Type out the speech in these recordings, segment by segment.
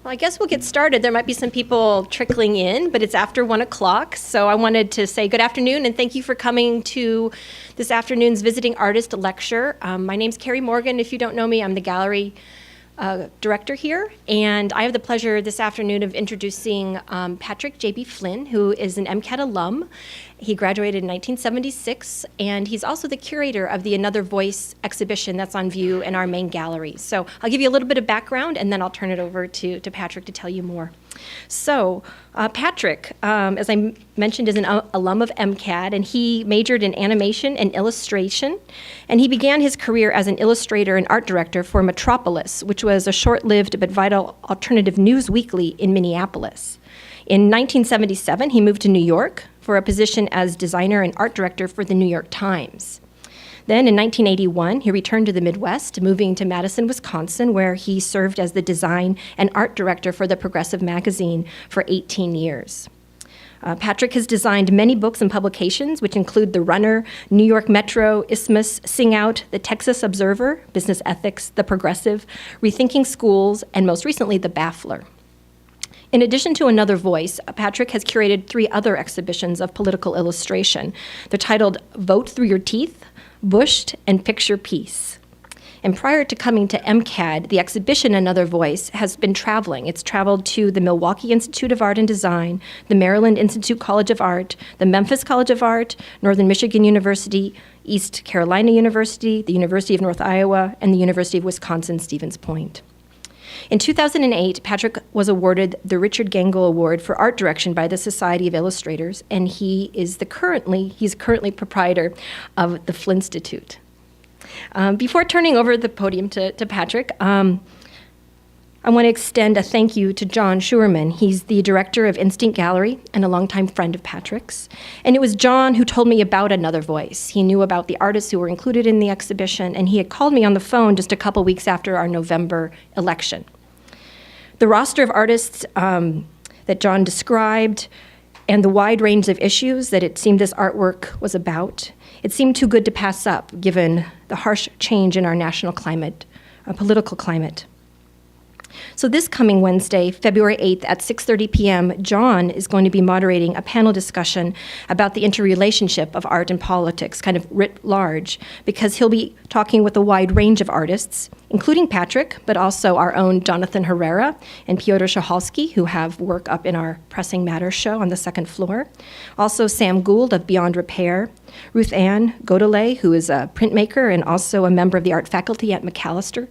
Well, I guess we'll get started. There might be some people trickling in, but it's after 1 o'clock. So I wanted to say good afternoon and thank you for coming to this afternoon's Visiting Artist Lecture. My name's Carrie Morgan. If you don't know me, I'm the gallery director here. And I have the pleasure this afternoon of introducing Patrick J.B. Flynn, who is an MCAD alum. He graduated in 1976, and he's also the curator of the Another Voice exhibition that's on view in our main gallery. So I'll give you a little bit of background, and then I'll turn it over to Patrick to tell you more. So Patrick, as I mentioned, is an alum of MCAD, and he majored in animation and illustration. And he began his career as an illustrator and art director for Metropolis, which was a short-lived but vital alternative news weekly in Minneapolis. In 1977, he moved to New York for a position as designer and art director for the New York Times. Then in 1981, he returned to the Midwest, moving to Madison, Wisconsin, where he served as the design and art director for the Progressive magazine for 18 years. Patrick has designed many books and publications, which include The Runner, New York Metro, Isthmus, Sing Out, The Texas Observer, Business Ethics, The Progressive, Rethinking Schools, and most recently, The Baffler. In addition to Another Voice, Patrick has curated 3 other exhibitions of political illustration. They're titled Vote Through Your Teeth, Bushed, and Picture Peace. And prior to coming to MCAD, the exhibition Another Voice has been traveling. It's traveled to the Milwaukee Institute of Art and Design, the Maryland Institute College of Art, the Memphis College of Art, Northern Michigan University, East Carolina University, the University of North Iowa, and the University of Wisconsin-Stevens Point. In 2008, Patrick was awarded the Richard Gangle Award for Art Direction by the Society of Illustrators, and he's currently proprietor of the Flynn Institute. Before turning over the podium to Patrick, I want to extend a thank you to John Schuerman. He's the director of Instinct Gallery and a longtime friend of Patrick's. And it was John who told me about Another Voice. He knew about the artists who were included in the exhibition, and he had called me on the phone just a couple weeks after our November election. The roster of artists that John described and the wide range of issues that it seemed this artwork was about, it seemed too good to pass up given the harsh change in our national climate, political climate. So this coming Wednesday, February 8th at 6:30 p.m., John is going to be moderating a panel discussion about the interrelationship of art and politics, kind of writ large, because he'll be talking with a wide range of artists, including Patrick, but also our own Jonathan Herrera and Piotr Szachalski, who have work up in our Pressing Matters show on the second floor. Also Sam Gould of Beyond Repair, Ruth Ann Godele, who is a printmaker and also a member of the art faculty at Macalester.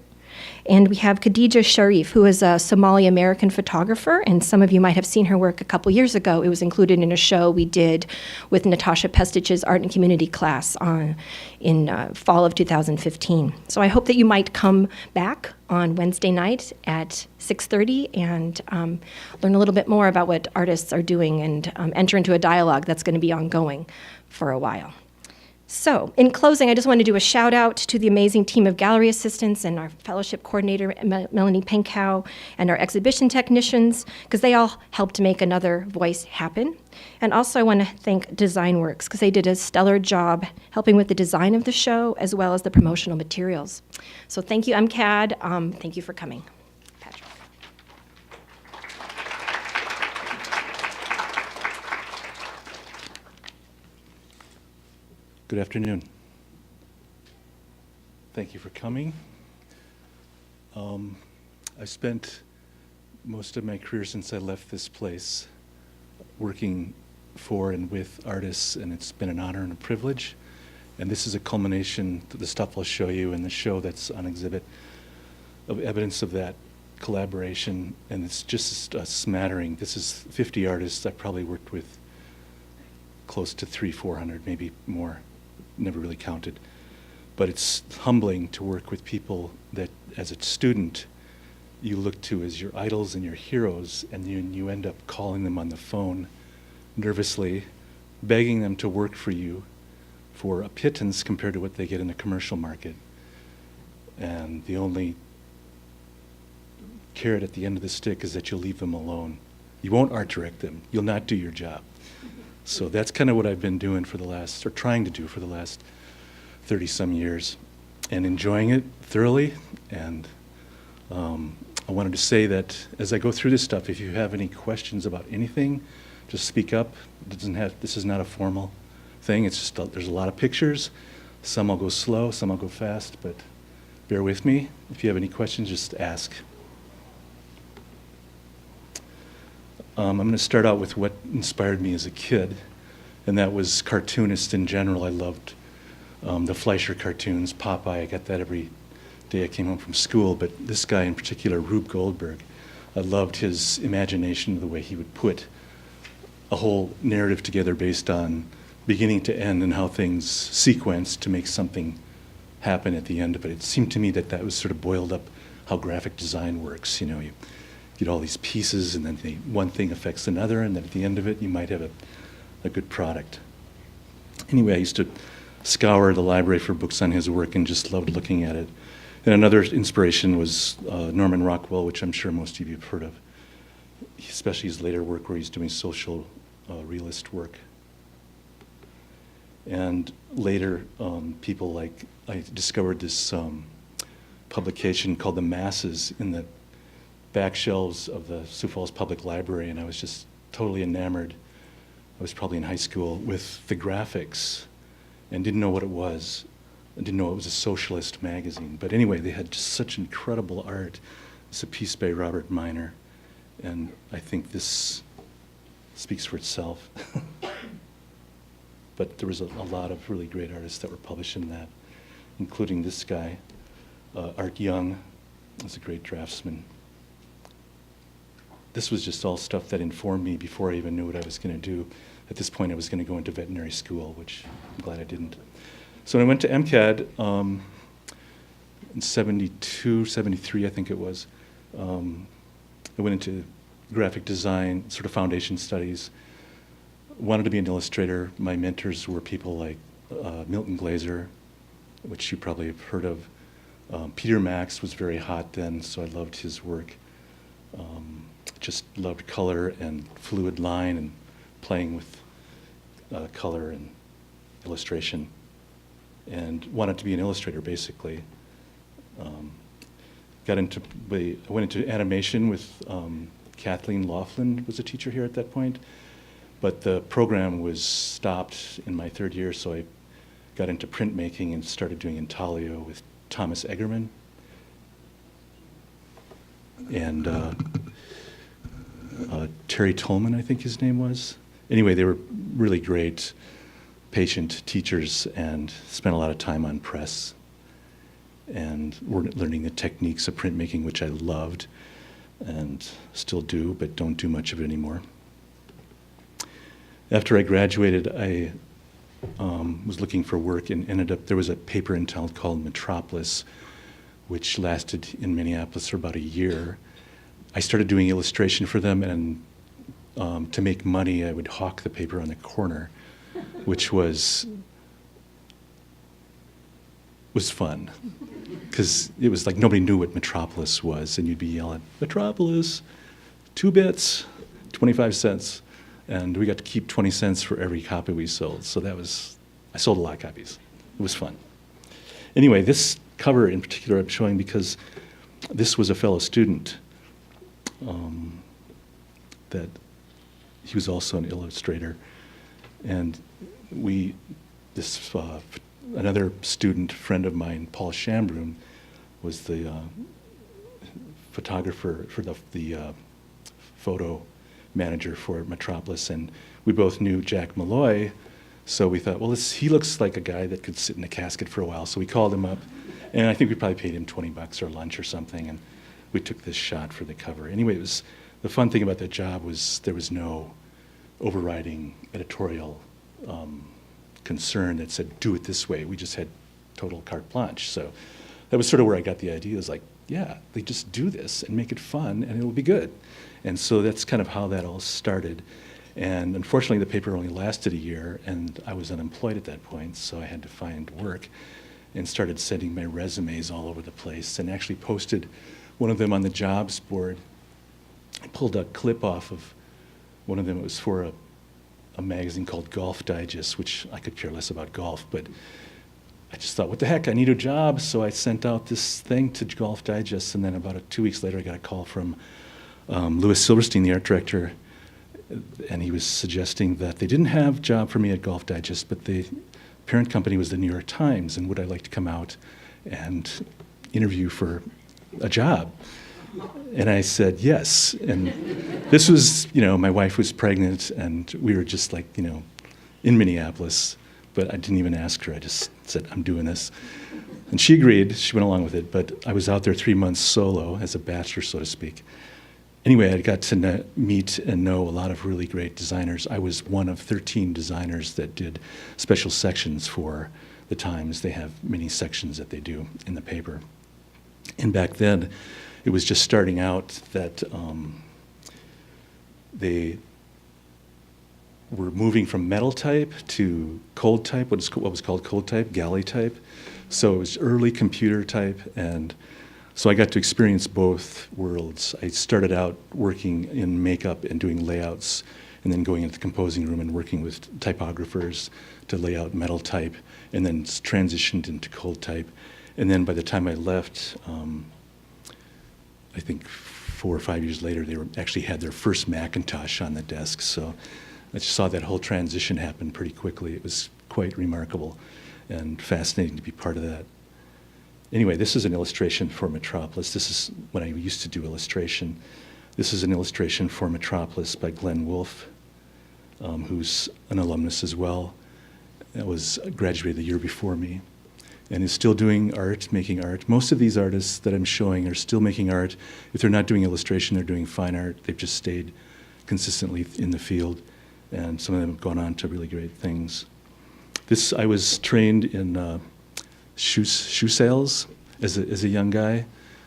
And we have Khadija Sharif, who is a Somali-American photographer, and some of you might have seen her work a couple years ago. It was included in a show we did with Natasha Pestich's art and community class in fall of 2015. So I hope that you might come back on Wednesday night at 6:30 and learn a little bit more about what artists are doing and enter into a dialogue that's going to be ongoing for a while. So, in closing, I just want to do a shout out to the amazing team of gallery assistants and our fellowship coordinator, Melanie Penkow, and our exhibition technicians, because they all helped make Another Voice happen. And also I want to thank DesignWorks, because they did a stellar job helping with the design of the show, as well as the promotional materials. So thank you, MCAD. Thank you for coming. Patrick. Good afternoon. Thank you for coming. I spent most of my career since I left this place working for and with artists, and it's been an honor and a privilege. And this is a culmination, the stuff I'll show you and the show that's on exhibit, of evidence of that collaboration, and it's just a smattering. This is 50 artists. I probably worked with close to 300-400, maybe more. Never really counted. But it's humbling to work with people that, as a student, you look to as your idols and your heroes, and you end up calling them on the phone nervously, begging them to work for you for a pittance compared to what they get in the commercial market. And the only carrot at the end of the stick is that you'll leave them alone. You won't art direct them. You'll not do your job. So that's kind of what I've been doing for the last, or trying to do for the last 30-some years, and enjoying it thoroughly. And I wanted to say that as I go through this stuff, if you have any questions about anything, just speak up. This is not a formal thing. It's just there's a lot of pictures. Some I'll go slow, some I'll go fast, but bear with me. If you have any questions, just ask. I'm going to start out with what inspired me as a kid, and that was cartoonists in general. I loved the Fleischer cartoons, Popeye. I got that every day I came home from school, but this guy in particular, Rube Goldberg, I loved his imagination, the way he would put a whole narrative together based on beginning to end and how things sequence to make something happen at the end of it. It seemed to me that that was sort of boiled up how graphic design works. You know, you get all these pieces and then one thing affects another, and then at the end of it you might have a good product. Anyway, I used to scour the library for books on his work and just loved looking at it. And another inspiration was Norman Rockwell, which I'm sure most of you have heard of, especially his later work where he's doing social realist work. And later, people like, I discovered this publication called The Masses in the back shelves of the Sioux Falls Public Library, and I was just totally enamored. I was probably in high school with the graphics and didn't know what it was. I didn't know it was a socialist magazine. But anyway, they had just such incredible art. It's a piece by Robert Miner, and I think this speaks for itself. But there was a lot of really great artists that were published in that, including this guy, Art Young, was a great draftsman. This was just all stuff that informed me before I even knew what I was going to do. At this point, I was going to go into veterinary school, which I'm glad I didn't. So when I went to MCAD in 72, 73, I think it was, I went into graphic design, sort of foundation studies. Wanted to be an illustrator. My mentors were people like Milton Glaser, which you probably have heard of. Peter Max was very hot then, so I loved his work. Just loved color and fluid line and playing with color and illustration, and wanted to be an illustrator basically. I went into animation with Kathleen Laughlin was a teacher here at that point. But the program was stopped in my third year, so I got into printmaking and started doing intaglio with Thomas Eggerman. And Terry Tolman, I think his name was. Anyway, they were really great, patient teachers and spent a lot of time on press. And we're learning the techniques of printmaking, which I loved and still do, but don't do much of it anymore. After I graduated, I was looking for work and ended up, there was a paper in town called Metropolis, which lasted in Minneapolis for about a year. I started doing illustration for them, and to make money, I would hawk the paper on the corner, which was fun, because it was like nobody knew what Metropolis was, and you'd be yelling, "Metropolis, 2 bits, 25 cents." And we got to keep 20 cents for every copy we sold. So I sold a lot of copies. It was fun. Anyway, this cover in particular I'm showing because this was a fellow student that he was also an illustrator. And another student friend of mine, Paul Shambroom, was the photographer for the photo manager for Metropolis, and we both knew Jack Malloy, so we thought, well, he looks like a guy that could sit in a casket for a while, so we called him up, and I think we probably paid him $20 or lunch or something, and we took this shot for the cover. Anyway, the fun thing about that job was there was no overriding editorial concern that said, do it this way. We just had total carte blanche, so that was sort of where I got the idea. It was like, yeah, they just do this and make it fun, and it will be good. And so that's kind of how that all started. And unfortunately, the paper only lasted a year, and I was unemployed at that point, so I had to find work and started sending my resumes all over the place and actually posted one of them on the jobs board. I pulled a clip off of one of them. It was for a magazine called Golf Digest, which I could care less about golf, but I just thought, what the heck, I need a job. So I sent out this thing to Golf Digest, and then about 2 weeks later, I got a call from Louis Silverstein, the art director, and he was suggesting that they didn't have a job for me at Golf Digest, but the parent company was the New York Times, and would I like to come out and interview for a job? And I said yes. And this was, my wife was pregnant, and we were just like, in Minneapolis, but I didn't even ask her. I just said, I'm doing this. And she agreed. She went along with it, but I was out there 3 months solo as a bachelor, so to speak. Anyway, I got to meet and know a lot of really great designers. I was one of 13 designers that did special sections for the Times. They have many sections that they do in the paper. And back then, it was just starting out that they were moving from metal type to cold type, what was called cold type, galley type. So it was early computer type, and so I got to experience both worlds. I started out working in makeup and doing layouts, and then going into the composing room and working with typographers to lay out metal type, and then transitioned into cold type. And then by the time I left, I think 4 or 5 years later, they actually had their first Macintosh on the desk. So I just saw that whole transition happen pretty quickly. It was quite remarkable and fascinating to be part of that. Anyway, this is an illustration for Metropolis. This is when I used to do illustration. This is an illustration for Metropolis by Glenn Wolfe, who's an alumnus as well. That was graduated the year before me, and is still doing art, making art. Most of these artists that I'm showing are still making art. If they're not doing illustration, they're doing fine art. They've just stayed consistently in the field, and some of them have gone on to really great things. I was trained in shoe sales as a young guy.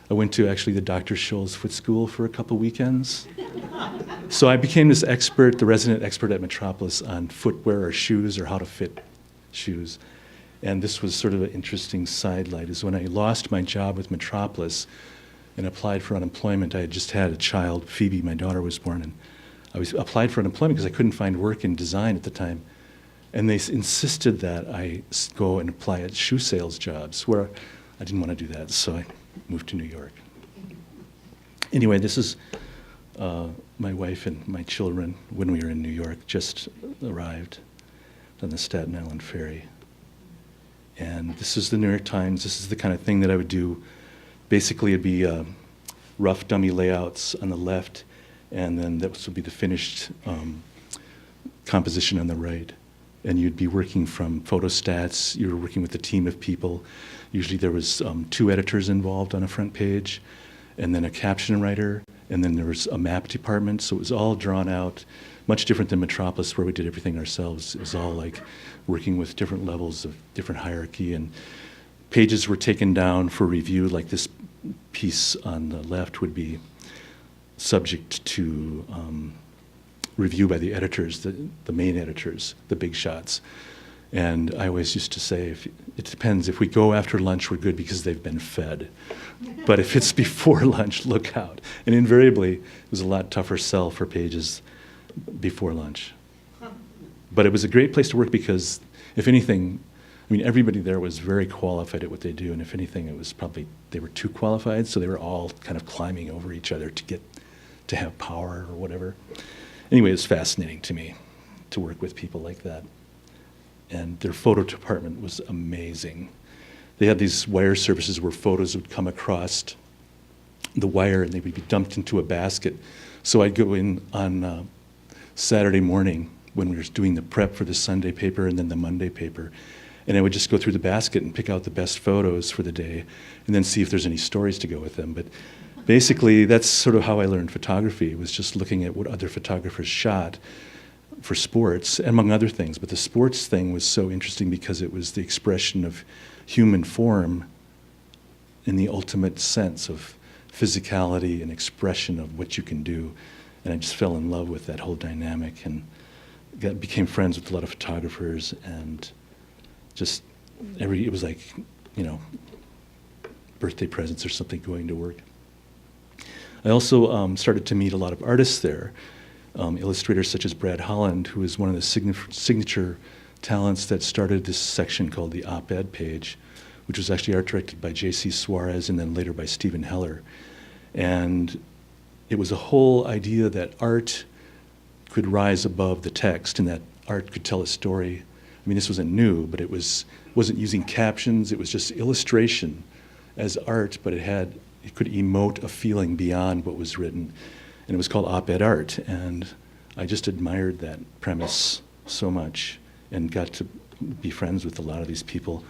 I went to actually the Dr. Scholl's foot school for a couple weekends. So I became this expert, the resident expert at Metropolis on footwear or shoes or how to fit shoes. And this was sort of an interesting sidelight, is when I lost my job with Metropolis and applied for unemployment. I had just had a child, Phoebe, my daughter was born, and I applied for unemployment because I couldn't find work in design at the time. And they insisted that I go and apply at shoe sales jobs, where I didn't want to do that, so I moved to New York. Anyway, this is my wife and my children when we were in New York, just arrived on the Staten Island ferry. And this is the New York Times. This is the kind of thing that I would do. Basically, it'd be rough dummy layouts on the left, and then this would be the finished composition on the right. And you'd be working from photostats. You were working with a team of people. Usually there was 2 editors involved on a front page, and then a caption writer, and then there was a map department. So it was all drawn out, much different than Metropolis, where we did everything ourselves. It was all like working with different levels of different hierarchy, and pages were taken down for review. Like this piece on the left would be subject to review by the editors, the main editors, the big shots. And I always used to say, it depends. If we go after lunch, we're good because they've been fed. But if it's before lunch, look out. And invariably, it was a lot tougher sell for pages before lunch. But it was a great place to work because, if anything, everybody there was very qualified at what they do. And if anything, it was probably, they were too qualified, so they were all kind of climbing over each other to have power or whatever. Anyway, it was fascinating to me to work with people like that. And their photo department was amazing. They had these wire services where photos would come across the wire and they would be dumped into a basket. So I'd go in on Saturday morning when we were doing the prep for the Sunday paper and then the Monday paper, and I would just go through the basket and pick out the best photos for the day and then see if there's any stories to go with them. But basically, that's sort of how I learned photography. It was just looking at what other photographers shot for sports, among other things. But the sports thing was so interesting because it was the expression of human form in the ultimate sense of physicality and expression of what you can do. And I just fell in love with that whole dynamic and became friends with a lot of photographers, and just it was like, birthday presents or something going to work. I also started to meet a lot of artists there, illustrators such as Brad Holland, who is one of the signature talents that started this section called the op-ed page, which was actually art directed by J.C. Suarez and then later by Stephen Heller. And it was a whole idea that art could rise above the text and that art could tell a story. I mean, this wasn't new, but wasn't using captions. It was just illustration as art, but it could emote a feeling beyond what was written. And it was called op-ed art. And I just admired that premise so much and got to be friends with a lot of these people,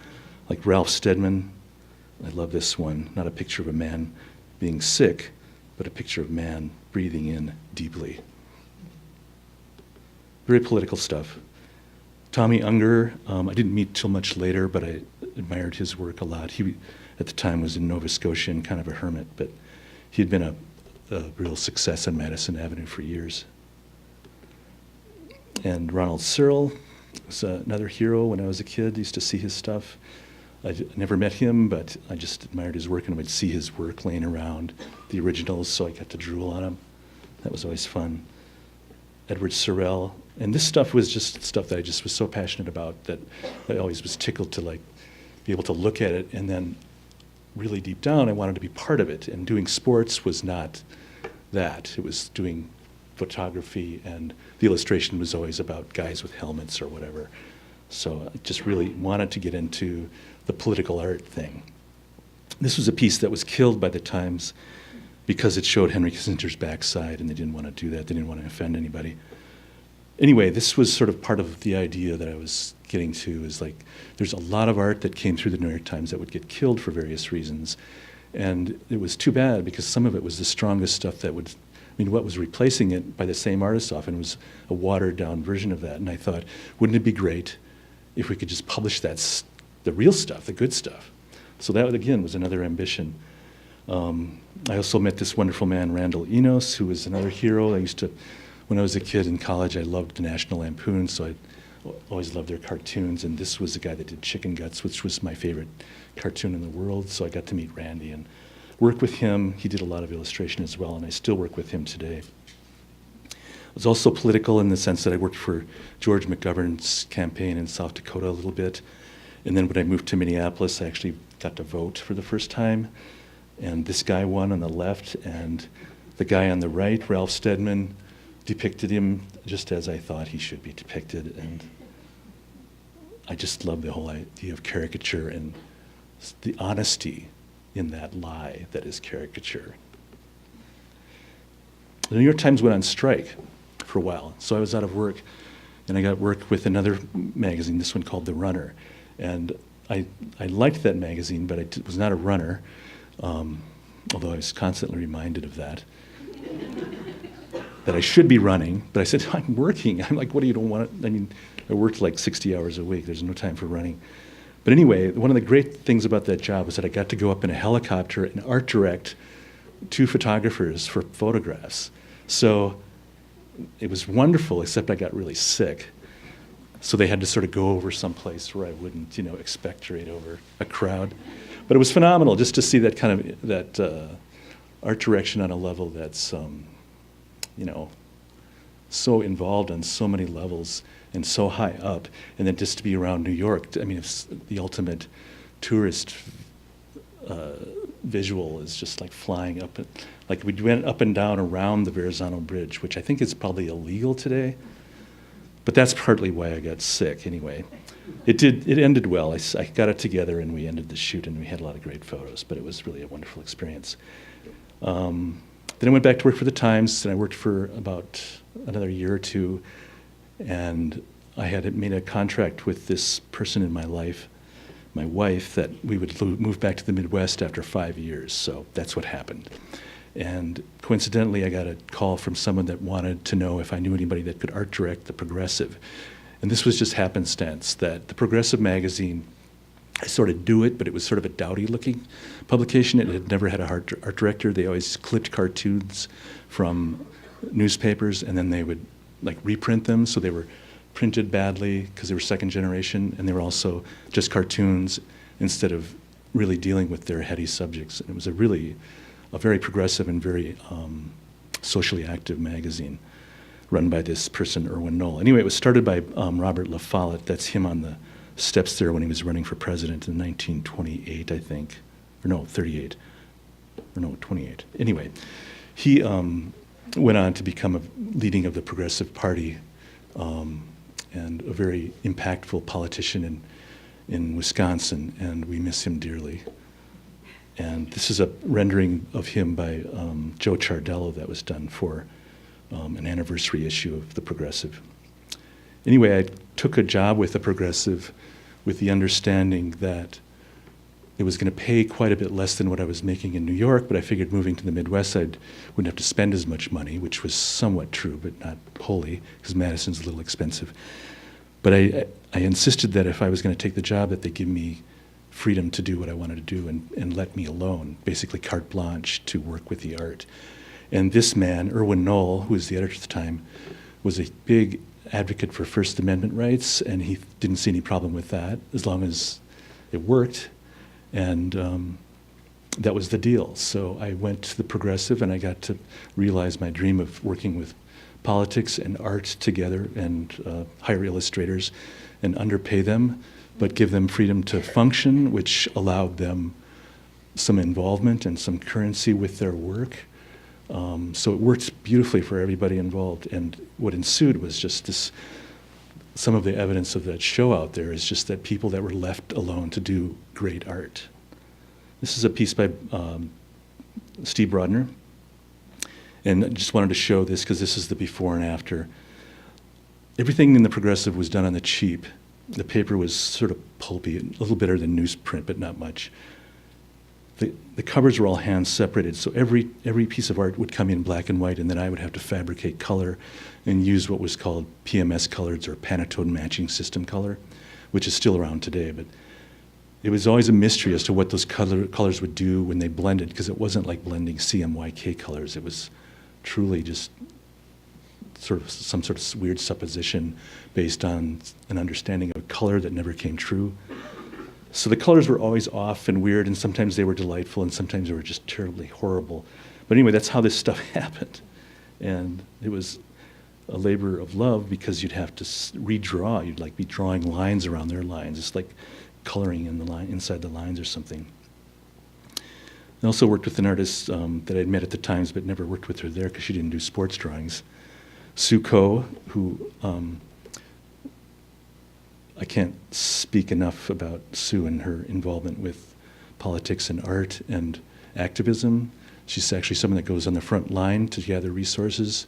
like Ralph Steadman. I love this one, not a picture of a man being sick, but a picture of man breathing in deeply. Very political stuff. Tommy Unger, I didn't meet till much later, but I admired his work a lot. He, at the time, was in Nova Scotia and kind of a hermit, but he had been a real success on Madison Avenue for years. And Ronald Searle was another hero when I was a kid. I used to see his stuff. I never met him, but I just admired his work, and I would see his work laying around, the originals, so I got to drool on them. That was always fun. Edward Sorel. And this stuff was just stuff that I just was so passionate about that I always was tickled to be able to look at it, and then really deep down I wanted to be part of it. And doing sports was not that. It was doing photography, and the illustration was always about guys with helmets or whatever. So I just really wanted to get into the political art thing. This was a piece that was killed by the Times because it showed Henry Kissinger's backside, and they didn't want to do that. They didn't want to offend anybody. Anyway, this was sort of part of the idea that I was getting to, is like, there's a lot of art that came through the New York Times that would get killed for various reasons. And it was too bad, because some of it was the strongest stuff that would, what was replacing it by the same artists often was a watered down version of that. And I thought, wouldn't it be great if we could just publish that, the real stuff, the good stuff? So that, again, was another ambition. I also met this wonderful man, Randall Enos, who was another hero. When I was a kid in college, I loved the National Lampoon, so I always loved their cartoons. And this was the guy that did Chicken Guts, which was my favorite cartoon in the world. So I got to meet Randy and work with him. He did a lot of illustration as well, and I still work with him today. I was also political in the sense that I worked for George McGovern's campaign in South Dakota a little bit. And then when I moved to Minneapolis, I actually got to vote for the first time. And this guy won on the left, and the guy on the right, Ralph Steadman, depicted him just as I thought he should be depicted. And I just love the whole idea of caricature and the honesty in that lie that is caricature. The New York Times went on strike for a while, so I was out of work, and I got work with another magazine, this one called The Runner. And I liked that magazine, but I was not a runner, although I was constantly reminded of that I should be running. But I said, I'm working. I'm like, what do you don't want? I worked like 60 hours a week. There's no time for running. But anyway, one of the great things about that job was that I got to go up in a helicopter and art direct 2 photographers for photographs. So it was wonderful, except I got really sick. So they had to sort of go over someplace where I wouldn't, expectorate over a crowd. But it was phenomenal just to see that kind of, that art direction on a level that's, so involved on so many levels and so high up. And then just to be around New York, it's the ultimate tourist visual is just like flying up. Like we went up and down around the Verrazano Bridge, which I think is probably illegal today. But that's partly why I got sick anyway. It ended well. I got it together and we ended the shoot and we had a lot of great photos, but it was really a wonderful experience. Then I went back to work for the Times, and I worked for about another year or two, and I had made a contract with this person in my life, my wife, that we would move back to the Midwest after 5 years, so that's what happened. And coincidentally, I got a call from someone that wanted to know if I knew anybody that could art direct the Progressive. And this was just happenstance, that the Progressive magazine, I sort of do it, but it was sort of a dowdy-looking publication. It had never had a art director. They always clipped cartoons from newspapers, and then they would reprint them, so they were printed badly because they were second generation, and they were also just cartoons instead of really dealing with their heady subjects. And it was a very progressive and very socially active magazine. run by this person, Erwin Knoll. Anyway, it was started by Robert La Follette. That's him on the steps there when he was running for president in 1928, I think. Or no, 38. Or no, 28. Anyway, he went on to become a leading of the Progressive Party and a very impactful politician in Wisconsin, and we miss him dearly. And this is a rendering of him by Joe Ciardello that was done for an anniversary issue of The Progressive. Anyway, I took a job with The Progressive with the understanding that it was going to pay quite a bit less than what I was making in New York, but I figured moving to the Midwest I wouldn't have to spend as much money, which was somewhat true, but not wholly, because Madison's a little expensive. But I insisted that if I was going to take the job, that they give me freedom to do what I wanted to do and let me alone, basically carte blanche to work with the art. And this man, Erwin Knoll, who was the editor at the time, was a big advocate for First Amendment rights, and he didn't see any problem with that as long as it worked. And that was the deal. So I went to the Progressive, and I got to realize my dream of working with politics and art together and hire illustrators and underpay them, but give them freedom to function, which allowed them some involvement and some currency with their work. So it worked beautifully for everybody involved. And what ensued was just this, some of the evidence of that show out there is just that people that were left alone to do great art. This is a piece by Steve Brawner. And I just wanted to show this because this is the before and after. Everything in the Progressive was done on the cheap. The paper was sort of pulpy, a little better than newsprint, but not much. The covers were all hand separated, so every piece of art would come in black and white, and then I would have to fabricate color and use what was called PMS colors, or Pantone matching system color, which is still around today. But it was always a mystery as to what those colors would do when they blended, because it wasn't like blending CMYK colors. It was truly just sort of some sort of weird supposition based on an understanding of color that never came true. So the colors were always off and weird, and sometimes they were delightful, and sometimes they were just terribly horrible. But anyway, that's how this stuff happened. And it was a labor of love because you'd have to redraw. You'd like be drawing lines around their lines. It's like coloring in the line, inside the lines or something. I also worked with an artist that I'd met at the Times, but never worked with her there because she didn't do sports drawings. Sue Coe, who I can't speak enough about Sue and her involvement with politics and art and activism. She's actually someone that goes on the front line to gather resources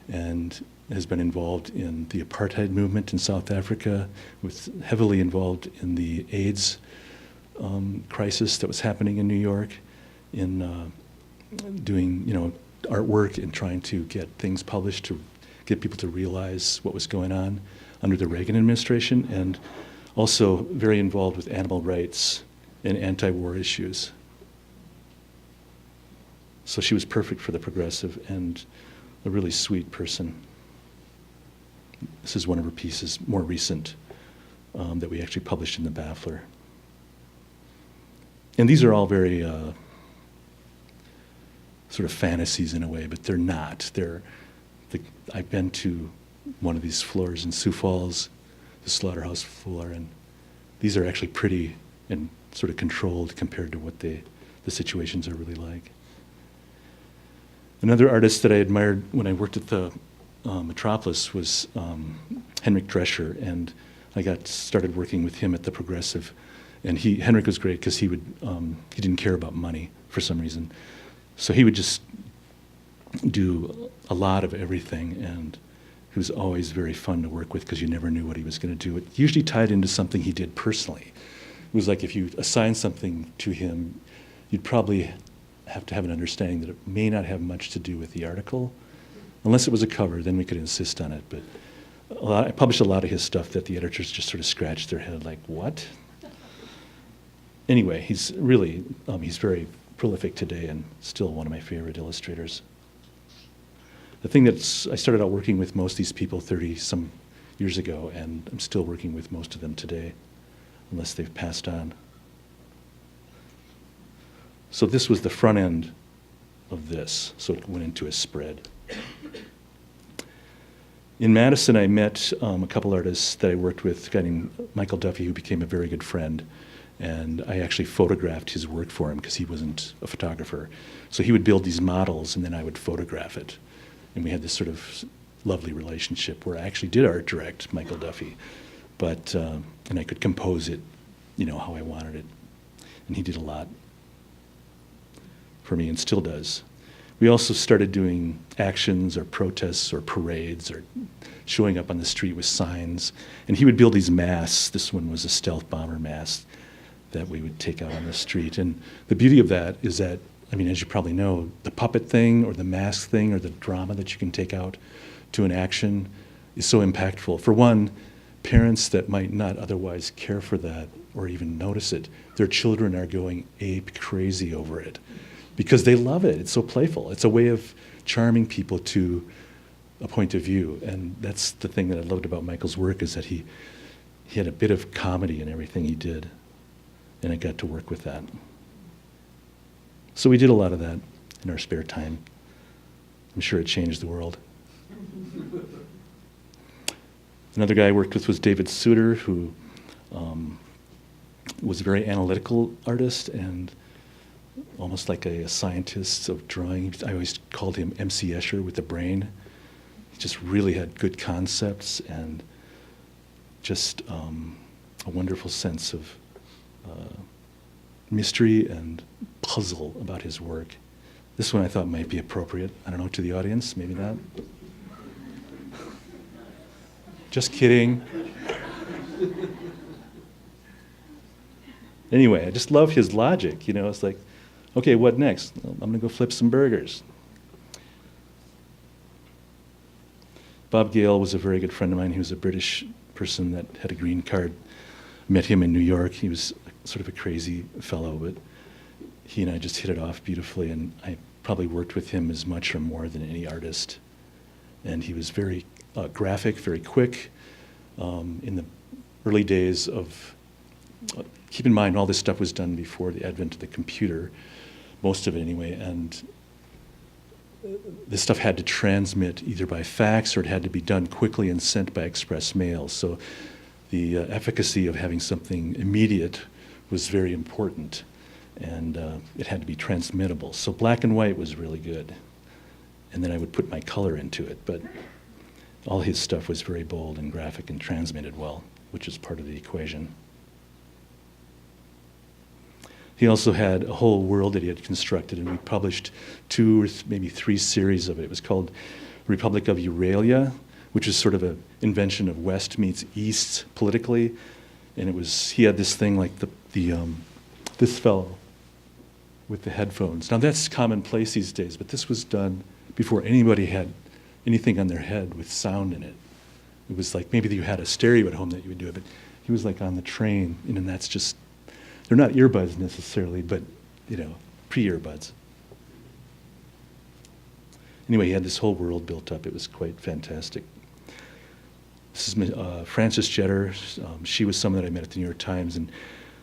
and has been involved in the apartheid movement in South Africa, was heavily involved in the AIDS crisis that was happening in New York, in doing artwork and trying to get things published to get people to realize what was going on under the Reagan administration, and also very involved with animal rights and anti-war issues. So she was perfect for the Progressive and a really sweet person. This is one of her pieces, more recent, that we actually published in the Baffler. And these are all very sort of fantasies in a way, but they're not. I've been to one of these floors in Sioux Falls, the slaughterhouse floor, and these are actually pretty and sort of controlled compared to what the situations are really like. Another artist that I admired when I worked at the Metropolis was Henrik Drescher, and I got started working with him at the Progressive. And Henrik was great because he didn't care about money for some reason. So he would just do a lot of everything, and he was always very fun to work with because you never knew what he was going to do. It usually tied into something he did personally. It was like if you assigned something to him, you'd probably have to have an understanding that it may not have much to do with the article. Unless it was a cover, then we could insist on it. But I published a lot of his stuff that the editors just sort of scratched their head like, what? Anyway, he's really, he's very prolific today and still one of my favorite illustrators. The thing I started out working with most of these people 30-some years ago, and I'm still working with most of them today, unless they've passed on. So this was the front end of this, so it went into a spread. In Madison, I met a couple artists that I worked with, a guy named Michael Duffy, who became a very good friend. And I actually photographed his work for him because he wasn't a photographer. So he would build these models, and then I would photograph it. And we had this sort of lovely relationship where I actually did art direct Michael Duffy, but and I could compose it, how I wanted it. And he did a lot for me and still does. We also started doing actions or protests or parades or showing up on the street with signs. And he would build these masks. This one was a stealth bomber mask that we would take out on the street. And the beauty of that is that, as you probably know, the puppet thing or the mask thing or the drama that you can take out to an action is so impactful. For one, parents that might not otherwise care for that or even notice it, their children are going ape crazy over it because they love it. It's so playful. It's a way of charming people to a point of view. And that's the thing that I loved about Michael's work, is that he had a bit of comedy in everything he did. And I got to work with that. So we did a lot of that in our spare time. I'm sure it changed the world. Another guy I worked with was David Souter, who was a very analytical artist and almost like a scientist of drawing. I always called him MC Escher with the brain. He just really had good concepts and just a wonderful sense of mystery and puzzle about his work. This one I thought might be appropriate. I don't know, to the audience, maybe not. Just kidding. Anyway, I just love his logic. It's like, okay, what next? Well, I'm going to go flip some burgers. Bob Gale was a very good friend of mine. He was a British person that had a green card. I met him in New York. He was sort of a crazy fellow, but he and I just hit it off beautifully, and I probably worked with him as much or more than any artist. And he was very graphic, very quick. In the early days of, keep in mind, all this stuff was done before the advent of the computer, most of it anyway, and this stuff had to transmit either by fax or it had to be done quickly and sent by express mail. So the efficacy of having something immediate was very important, and it had to be transmittable. So black and white was really good, and then I would put my color into it, but all his stuff was very bold and graphic and transmitted well, which is part of the equation. He also had a whole world that he had constructed, and we published 2 or maybe 3 series of it. It was called Republic of Euralia, which is sort of an invention of West meets East politically. And he had this thing like this fellow with the headphones. Now that's commonplace these days, but this was done before anybody had anything on their head with sound in it. It was like maybe you had a stereo at home that you would do it, but he was like on the train, and that's just, they're not earbuds necessarily, but pre-earbuds. Anyway, he had this whole world built up. It was quite fantastic. This is Frances Cheddar. She was someone that I met at the New York Times, and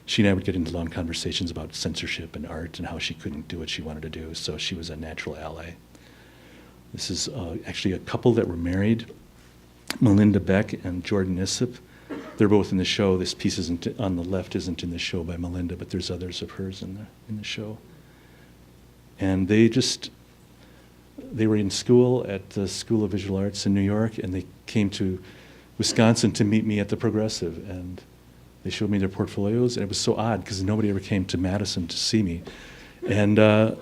she and I would get into long conversations about censorship and art and how she couldn't do what she wanted to do, so she was a natural ally. This is actually a couple that were married, Melinda Beck and Jordan Hyssop. They're both in the show. This piece on the left isn't in the show by Melinda, but there's others of hers in the show. And they were in school at the School of Visual Arts in New York, and they came to Wisconsin to meet me at the Progressive, and they showed me their portfolios, and it was so odd because nobody ever came to Madison to see me. And I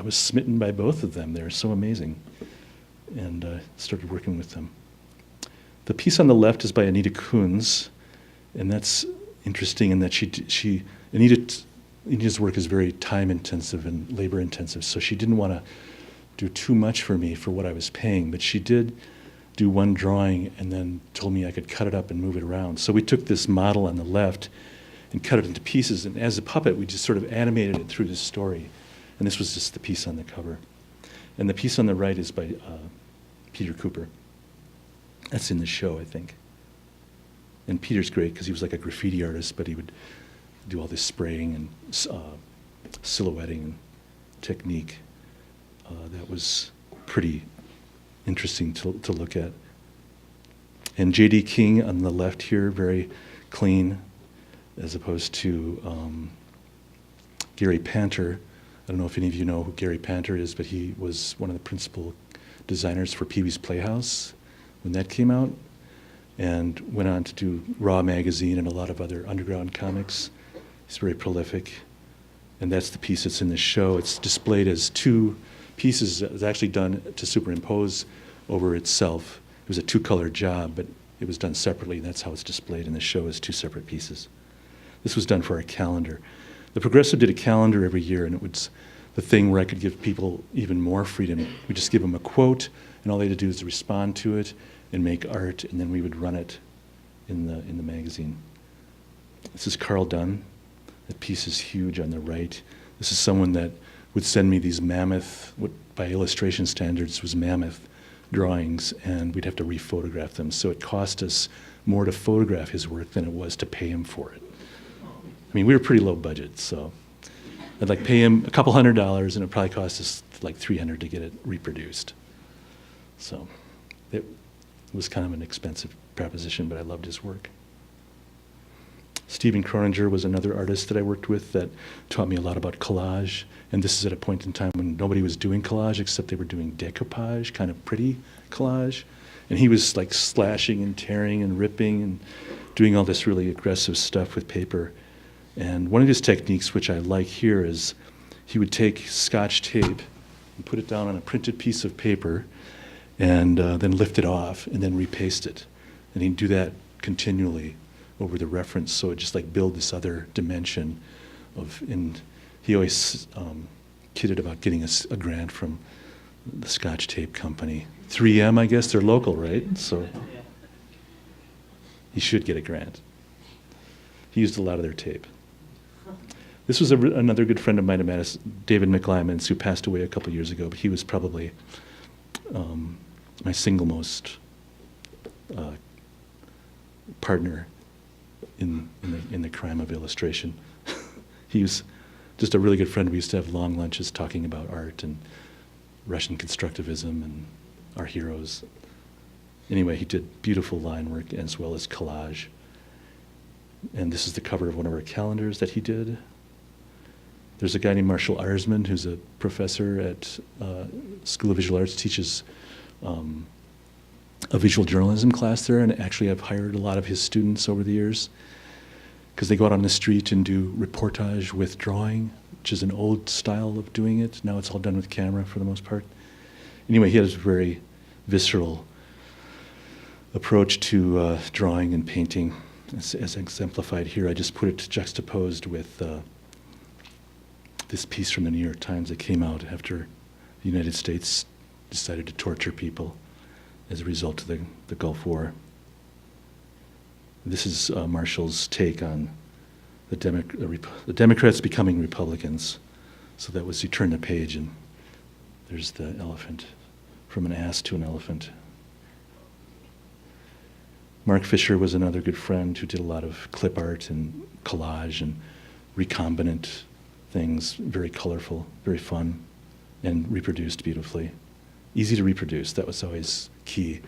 was smitten by both of them. They were so amazing, and started working with them. The piece on the left is by Anita Kunz, and that's interesting in that Anita's work is very time-intensive and labor-intensive, so she didn't want to do too much for me for what I was paying, but she did do one drawing and then told me I could cut it up and move it around. So we took this model on the left and cut it into pieces, and as a puppet, we just sort of animated it through this story. And this was just the piece on the cover. And the piece on the right is by Peter Cooper. That's in the show, I think. And Peter's great because he was like a graffiti artist, but he would do all this spraying and silhouetting and technique. That was pretty interesting to look at. And J.D. King on the left here, very clean, as opposed to Gary Panter. I don't know if any of you know who Gary Panter is, but he was one of the principal designers for Pee-wee's Playhouse when that came out, and went on to do Raw Magazine and a lot of other underground comics. He's very prolific, and that's the piece that's in this show. It's displayed as two pieces. It was actually done to superimpose over itself. It was a two-color job, but it was done separately, and that's how it's displayed in the show as two separate pieces. This was done for our calendar. The Progressive did a calendar every year, and it was the thing where I could give people even more freedom. We just give them a quote, and all they had to do is respond to it and make art, and then we would run it in the magazine. This is Carl Dunn. That piece is huge on the right. This is someone that would send me these mammoth, what by illustration standards was mammoth drawings, and we'd have to rephotograph them. So it cost us more to photograph his work than it was to pay him for it. I mean, we were pretty low budget, so I'd like pay him a couple $100, and it probably cost us like $300 to get it reproduced. So it was kind of an expensive proposition, but I loved his work. Stephen Croninger was another artist that I worked with that taught me a lot about collage. And this is at a point in time when nobody was doing collage except they were doing decoupage, kind of pretty collage. And he was like slashing and tearing and ripping and doing all this really aggressive stuff with paper. And one of his techniques, which I like here, is he would take Scotch tape and put it down on a printed piece of paper and then lift it off and then repaste it. And he'd do that continually over the reference, so it just like build this other dimension of, and he always kidded about getting a grant from the Scotch tape company. 3M, I guess, they're local, right? So he should get a grant. He used a lot of their tape. This was another good friend of mine, David Mcclement, who passed away a couple years ago, but he was probably my single most partner in the crime of illustration. He was just a really good friend. We used to have long lunches talking about art and Russian constructivism and our heroes. Anyway, he did beautiful line work as well as collage. And this is the cover of one of our calendars that he did. There's a guy named Marshall Arsman who's a professor at School of Visual Arts, teaches a visual journalism class there, and actually I've hired a lot of his students over the years because they go out on the street and do reportage with drawing, which is an old style of doing it. Now it's all done with camera for the most part. Anyway, he has a very visceral approach to drawing and painting, as exemplified here. I just put it juxtaposed with this piece from the New York Times that came out after the United States decided to torture people as a result of the Gulf War. This is Marshall's take on the Democrats becoming Republicans. So that was, you turn the page and there's the elephant, from an ass to an elephant. Mark Fisher was another good friend who did a lot of clip art and collage and recombinant things, very colorful, very fun, and reproduced beautifully. Easy to reproduce, that was always key.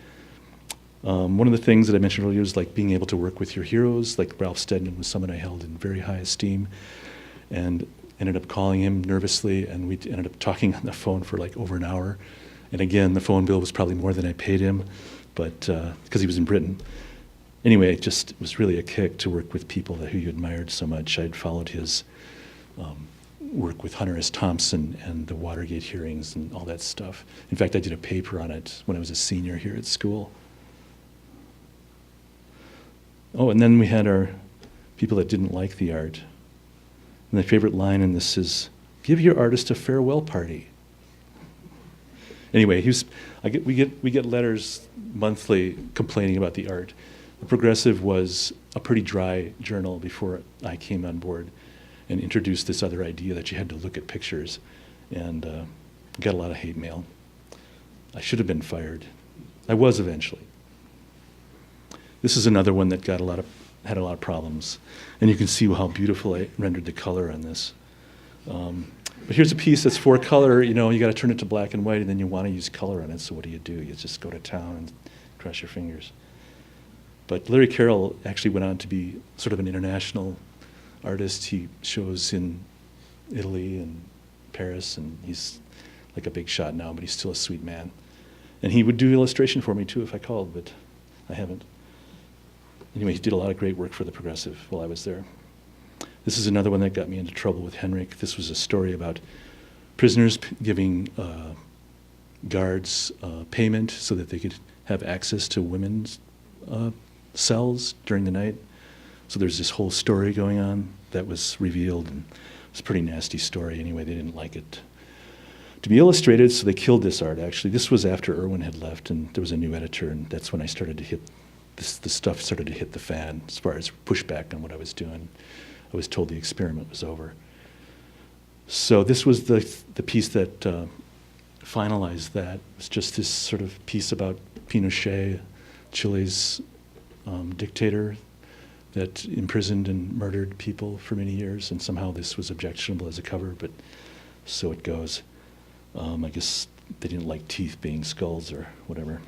One of the things that I mentioned earlier was like being able to work with your heroes, like Ralph Steadman was someone I held in very high esteem, and ended up calling him nervously, and we ended up talking on the phone for like over an hour. And again, the phone bill was probably more than I paid him, but because he was in Britain. Anyway, it just was really a kick to work with people who you admired so much. I'd followed his work with Hunter S. Thompson and the Watergate hearings and all that stuff. In fact, I did a paper on it when I was a senior here at school. Oh, and then we had our people that didn't like the art. And my favorite line in this is, "Give your artist a farewell party." Anyway, we get letters monthly complaining about the art. The Progressive was a pretty dry journal before I came on board and introduced this other idea that you had to look at pictures, and got a lot of hate mail. I should have been fired. I was eventually. This is another one that had a lot of problems, and you can see how beautiful I rendered the color on this. But here's a piece that's for color. You know, you got to turn it to black and white, and then you want to use color on it. So what do? You just go to town and cross your fingers. But Larry Carroll actually went on to be sort of an international artist. He shows in Italy and Paris, and he's like a big shot now, but he's still a sweet man. And he would do illustration for me too if I called, but I haven't. Anyway, he did a lot of great work for the Progressive while I was there. This is another one that got me into trouble with Henrik. This was a story about prisoners giving guards payment so that they could have access to women's cells during the night. So there's this whole story going on that was revealed, and it was a pretty nasty story. Anyway, they didn't like it to be illustrated, so they killed this art, actually. This was after Irwin had left, and there was a new editor, and that's when I started to hit, the stuff started to hit the fan as far as pushback on what I was doing. I was told the experiment was over. So this was the piece that finalized that. It's just this sort of piece about Pinochet, Chile's dictator that imprisoned and murdered people for many years, and somehow this was objectionable as a cover, but so it goes. I guess they didn't like teeth being skulls or whatever.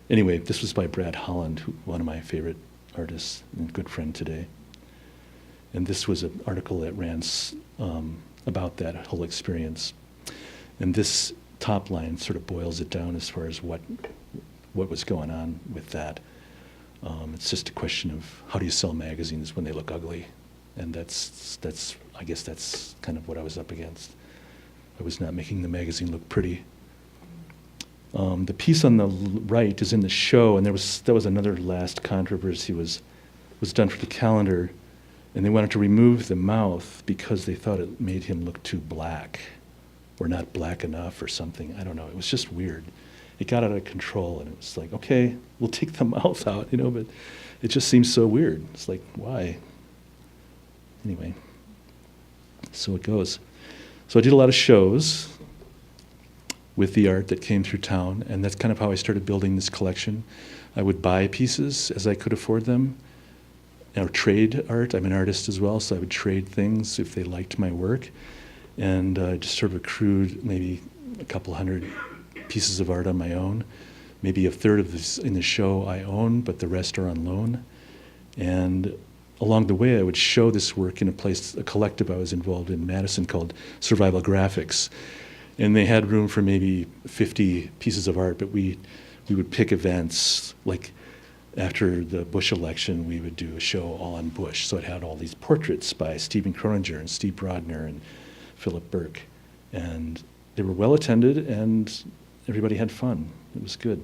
Anyway, this was by Brad Holland, one of my favorite artists and good friend today. And this was an article that ran about that whole experience. And this top line sort of boils it down as far as what was going on with that. It's just a question of how do you sell magazines when they look ugly? And I guess that's kind of what I was up against. I was not making the magazine look pretty. The piece on the right is in the show, and that was another last controversy was done for the calendar, and they wanted to remove the mouth because they thought it made him look too black, or not black enough or something. I don't know. It was just weird. It got out of control, and it was like, okay, we'll take the mouth out, but it just seems so weird. It's like, why? Anyway, so it goes. So I did a lot of shows with the art that came through town, and that's kind of how I started building this collection. I would buy pieces as I could afford them, or trade art. I'm an artist as well, so I would trade things if they liked my work, and just sort of accrued maybe a couple hundred pieces of art on my own. Maybe a third of this in the show I own, but the rest are on loan. And along the way, I would show this work in a collective I was involved in Madison called Survival Graphics. And they had room for maybe 50 pieces of art, but we would pick events. Like after the Bush election, we would do a show all on Bush. So it had all these portraits by Stephen Croninger and Steve Brawner and Phillip Burke. And they were well attended, and everybody had fun. It was good.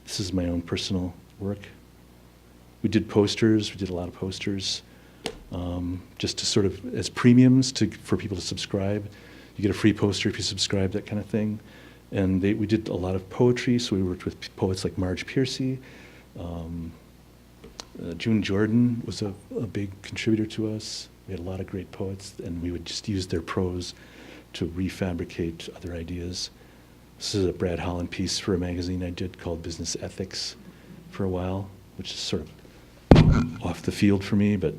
This is my own personal work. We did posters. We did a lot of posters, just to sort of as premiums for people to subscribe. You get a free poster if you subscribe, that kind of thing. And we did a lot of poetry, so we worked with poets like Marge Piercy. June Jordan was a big contributor to us. We had a lot of great poets, and we would just use their prose to refabricate other ideas. This is a Brad Holland piece for a magazine I did called Business Ethics for a while, which is sort of off the field for me, but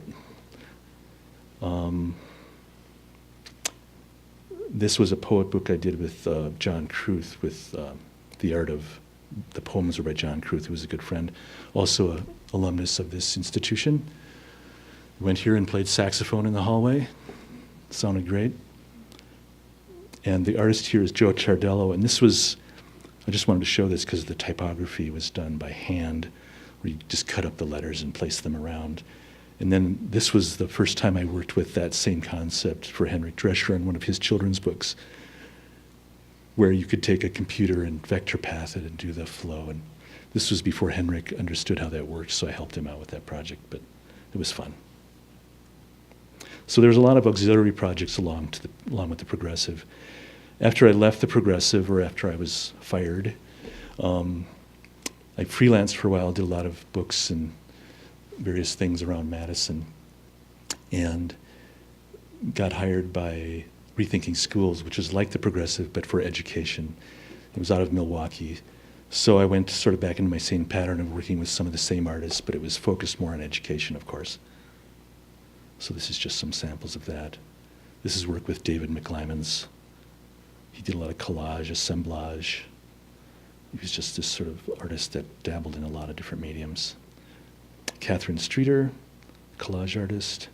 this was a poet book I did with John Kruth, with the art of the poems were by John Kruth, who was a good friend, also an alumnus of this institution. Went here and played saxophone in the hallway. Sounded great. And the artist here is Joe Ciardello, and this was, I just wanted to show this because the typography was done by hand, where you just cut up the letters and place them around. And then this was the first time I worked with that same concept for Henrik Drescher in one of his children's books, where you could take a computer and vector path it and do the flow. And this was before Henrik understood how that worked, so I helped him out with that project, but it was fun. So there was a lot of auxiliary projects along with the Progressive. After I left the Progressive, or after I was fired, I freelanced for a while, did a lot of books and various things around Madison, and got hired by Rethinking Schools, which is like the Progressive, but for education. It was out of Milwaukee. So I went sort of back into my same pattern of working with some of the same artists, but it was focused more on education, of course. So this is just some samples of that. This is work with David Mcclement. He did a lot of collage, assemblage. he was just this sort of artist that dabbled in a lot of different mediums. Catherine Streeter, collage artist,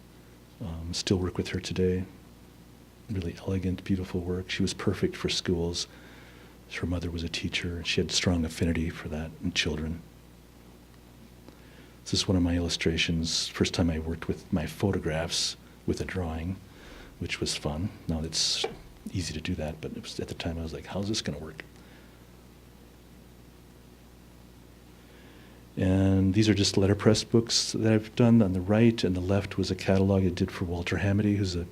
still work with her today. Really elegant, beautiful work. She was perfect for schools. Her mother was a teacher. She had strong affinity for that in children. This is one of my illustrations. First time I worked with my photographs with a drawing, which was fun. Now it's easy to do that, but it was, at the time I was like, how's this going to work? And these are just letterpress books that I've done. On the right and the left was a catalog I did for Walter Hamady, who's an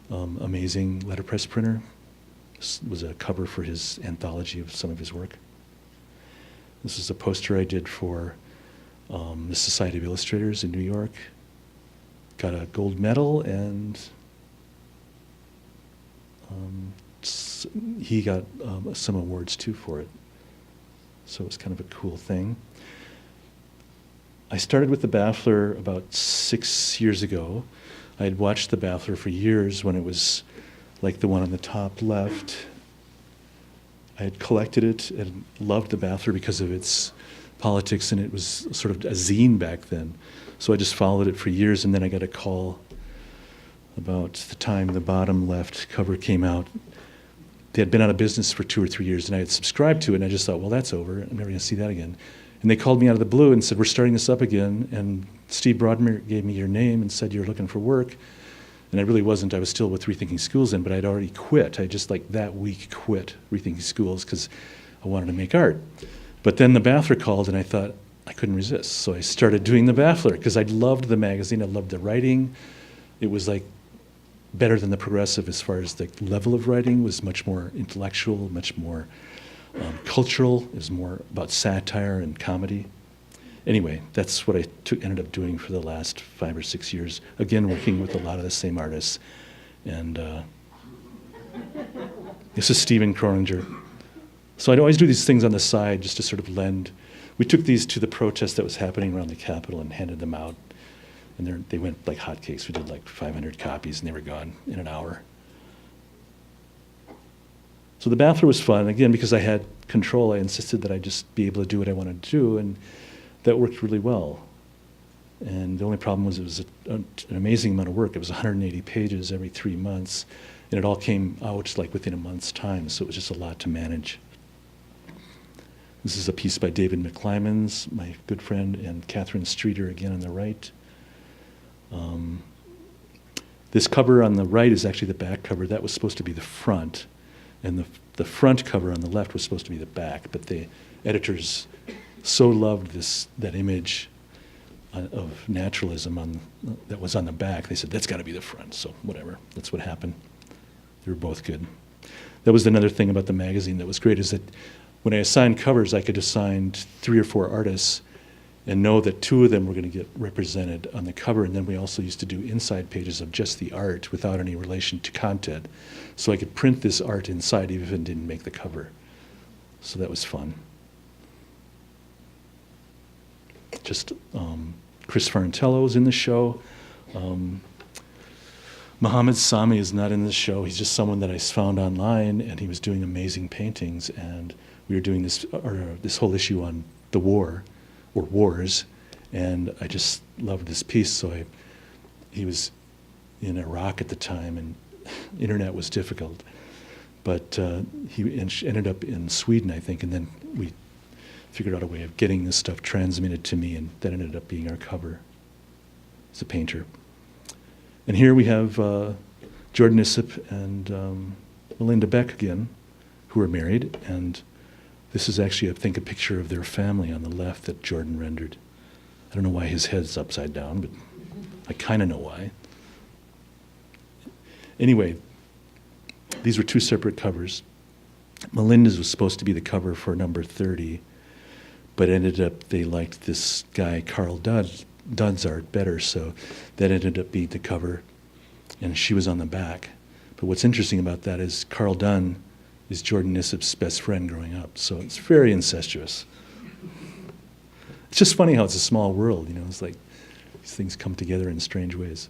amazing letterpress printer. This was a cover for his anthology of some of his work. This is a poster I did for the Society of Illustrators in New York. Got a gold medal, and he got some awards too for it. So it was kind of a cool thing. I started with the Baffler about 6 years ago. I had watched the Baffler for years when it was like the one on the top left. I had collected it and loved the Baffler because of its politics, and it was sort of a zine back then. So I just followed it for years, and then I got a call about the time the bottom left cover came out. They had been out of business for 2 or 3 years, and I had subscribed to it, and I just thought, well, that's over. I'm never going to see that again. And they called me out of the blue and said, we're starting this up again, and Steve Brawner gave me your name and said you're looking for work. And I really wasn't. I was still with Rethinking Schools then, but I'd already quit. I just like that week quit Rethinking Schools because I wanted to make art. But then the Baffler called, and I thought I couldn't resist. So I started doing the Baffler because I loved the magazine. I loved the writing. It was like better than the Progressive as far as the level of writing. It was much more intellectual, much more cultural. It was more about satire and comedy. Anyway, that's what I ended up doing for the last 5 or 6 years. Again, working with a lot of the same artists. And this is Stephen Croninger. So I'd always do these things on the side just to sort of lend. We took these to the protest that was happening around the Capitol and handed them out. And they went like hotcakes. We did like 500 copies, and they were gone in an hour. So the Baffler was fun. Again, because I had control, I insisted that I just be able to do what I wanted to do, and that worked really well. And the only problem was it was an amazing amount of work. It was 180 pages every 3 months, and it all came out like within a month's time, so it was just a lot to manage. This is a piece by David Mcclement, my good friend, and Catherine Streeter again on the right. This cover on the right is actually the back cover. That was supposed to be the front, and the front cover on the left was supposed to be the back, but the editors so loved that image of naturalism that was on the back. They said, that's got to be the front, so whatever. That's what happened. They were both good. That was another thing about the magazine that was great, is that when I assigned covers, I could assign 3 or 4 artists and know that 2 of them were going to get represented on the cover, and then we also used to do inside pages of just the art without any relation to content. So I could print this art inside even if it didn't make the cover. So that was fun. Just Chris Farntello's in the show. Mohammed Sami is not in the show. He's just someone that I found online, and he was doing amazing paintings, and we were doing this whole issue on the war, or wars, and I just loved this piece. So he was in Iraq at the time, and internet was difficult, but he ended up in Sweden, I think, and then we figured out a way of getting this stuff transmitted to me, and that ended up being our cover. He's a painter. And here we have Jordan Hyssop and Melinda Beck again, who are married, and this is actually, I think, a picture of their family on the left that Jordan rendered. I don't know why his head's upside down, but I kind of know why. Anyway, these were 2 separate covers. Melinda's was supposed to be the cover for number 30, but ended up, they liked this guy, Carl Dunn's art better, so that ended up being the cover, and she was on the back. But what's interesting about that is Carl Dunn is Jordan Hyssop's best friend growing up, so it's very incestuous. It's just funny how it's a small world, you know, it's like these things come together in strange ways.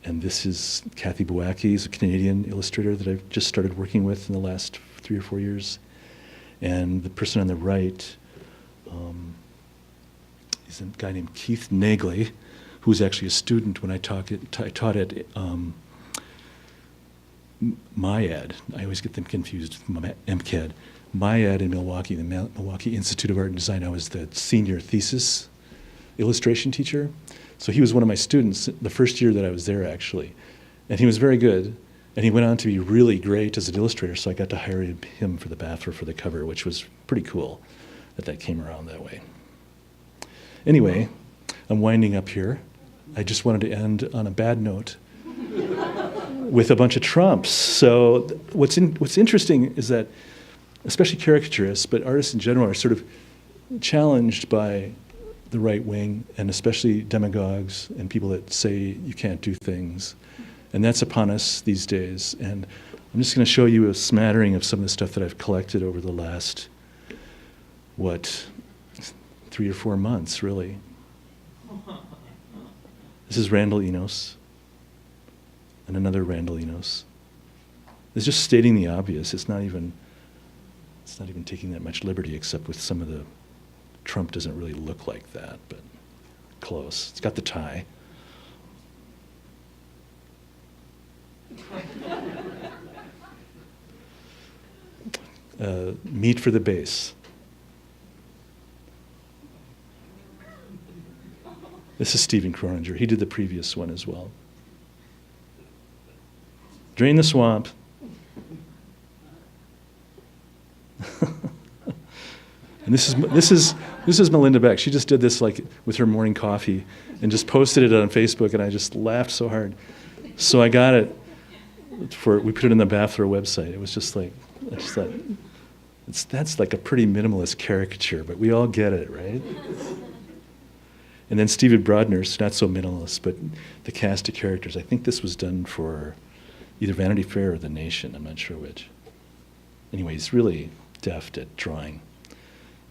And this is Cathy Blackie, who's a Canadian illustrator that I've just started working with in the last 3 or 4 years. And the person on the right is a guy named Keith Nagley, who was actually a student when I taught at MyAd. I always get them confused with MCAD. MyAd in Milwaukee, the Milwaukee Institute of Art and Design. I was the senior thesis illustration teacher. So he was one of my students the first year that I was there, actually. And he was very good. And he went on to be really great as an illustrator, so I got to hire him for the Baffer for the cover, which was pretty cool that came around that way. Anyway, I'm winding up here. I just wanted to end on a bad note with a bunch of Trumps. So what's interesting is that, especially caricaturists, but artists in general, are sort of challenged by the right wing, and especially demagogues and people that say you can't do things. And that's upon us these days. And I'm just going to show you a smattering of some of the stuff that I've collected over the last, 3 or 4 months, really. This is Randall Enos, and another Randall Enos. It's just stating the obvious. It's not even taking that much liberty, except with some of the, Trump doesn't really look like that, but close. It's got the tie. Meat for the base. This is Stephen Croninger. He did the previous one as well. Drain the swamp. And this is Melinda Beck. She just did this like with her morning coffee and just posted it on Facebook, and I just laughed so hard. So I got it we put it in the Baffer website. It was just like, I just thought, that's like a pretty minimalist caricature, but we all get it, right? And then Stephen Brawner's not so minimalist, but the cast of characters. I think this was done for either Vanity Fair or The Nation. I'm not sure which. Anyway, he's really deft at drawing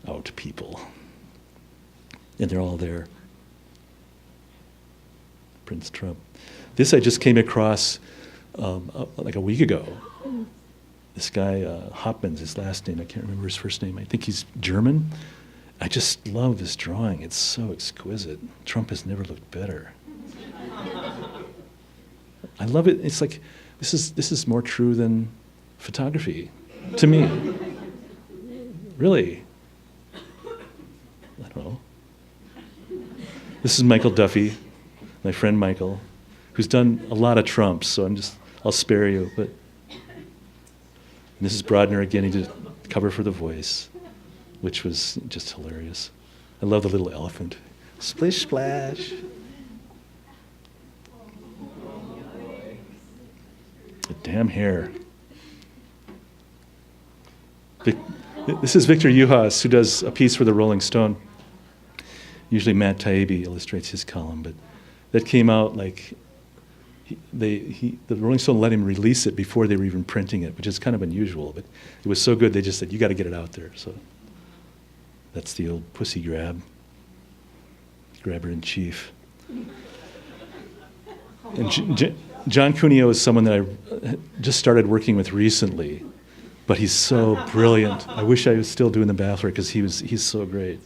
out people. And they're all there. Prince Trump. This I just came across like a week ago. This guy, Hopman's his last name. I can't remember his first name. I think he's German. I just love this drawing. It's so exquisite. Trump has never looked better. I love it. It's like, this is more true than photography, to me. Really. I don't know. This is Michael Duffy, my friend Michael, who's done a lot of Trumps, so I'll spare you. But and this is Brawner again. He did the cover for The Voice, which was just hilarious. I love the little elephant. Splish splash. The damn hair. This is Victor Juhas, who does a piece for the Rolling Stone. Usually Matt Taibbi illustrates his column, but that came out like the Rolling Stone let him release it before they were even printing it, which is kind of unusual, but it was so good they just said, you got to get it out there. So that's the old pussy grabber in chief. And John Cuneo is someone that I just started working with recently, but he's so brilliant. I wish I was still doing the Baffer because he's so great.